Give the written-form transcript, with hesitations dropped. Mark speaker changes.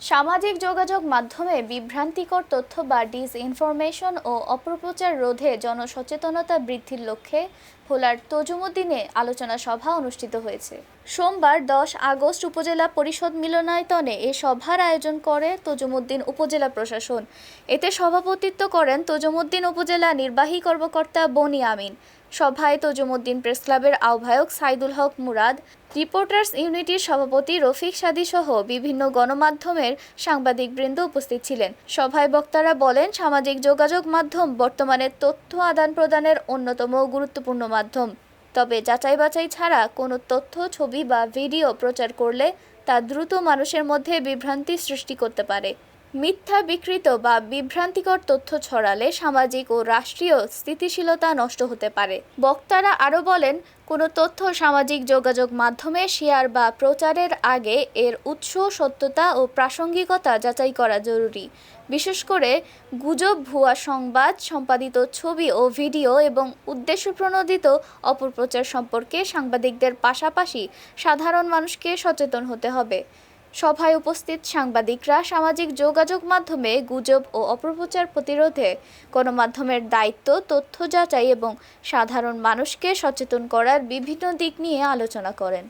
Speaker 1: সামাজিক যোগাযোগ মাধ্যমে বিভ্রান্তিকর তথ্য বা ডিসইনফরমেশন ও অপপ্রচার রোধে জনসচেতনতা বৃদ্ধির লক্ষ্যে ভোলার তজুমুদ্দিনে আলোচনা সভা অনুষ্ঠিত হয়েছে। সোমবার 10 আগস্ট উপজেলা পরিষদ মিলনায়তনে এ সভার আয়োজন করে তজুমুদ্দিন উপজেলা প্রশাসন। এতে সভাপতিত্ব করেন তজুমুদ্দিন উপজেলা নির্বাহী কর্মকর্তা বনি আমিন। সভায় তজুমুদ্দিন প্রেসক্লাবের আহ্বায়ক সাইদুল হক মুরাদ, রিপোর্টার্স ইউনিটির সভাপতি রফিক সাদী সহ বিভিন্ন গণমাধ্যমের সাংবাদিকবৃন্দ উপস্থিত ছিলেন। সভায় বক্তারা বলেন, সামাজিক যোগাযোগ মাধ্যম বর্তমানে তথ্য আদান প্রদানের অন্যতম গুরুত্বপূর্ণ মাধ্যম। তবে যাচাই বাছাই ছাড়া কোনো তথ্য, ছবি বা ভিডিও প্রচার করলে তা দ্রুত মানুষের মধ্যে বিভ্রান্তি সৃষ্টি করতে পারে। মিথ্যা, বিকৃত বা বিভ্রান্তিকর তথ্য ছড়ালে সামাজিক ও রাষ্ট্রীয় স্থিতিশীলতা নষ্ট হতে পারে। বক্তারা আরও বলেন, কোনো তথ্য সামাজিক যোগাযোগ মাধ্যমে শেয়ার বা প্রচারের আগে এর উৎস, সত্যতা ও প্রাসঙ্গিকতা যাচাই করা জরুরি। বিশেষ করে গুজব, ভুয়া সংবাদ, সম্পাদিত ছবি ও ভিডিও এবং উদ্দেশ্যপ্রণোদিত অপপ্রচার সম্পর্কে সাংবাদিকদের পাশাপাশি সাধারণ মানুষকে সচেতন হতে হবে। সভায় উপস্থিত সাংবাদিকরা সামাজিক যোগাযোগ মাধ্যমে গুজব ও অপপ্রচার প্রতিরোধে গণমাধ্যমের দায়িত্ব, তথ্য যাচাই এবং সাধারণ মানুষকে সচেতন করার বিভিন্ন দিক নিয়ে আলোচনা করেন।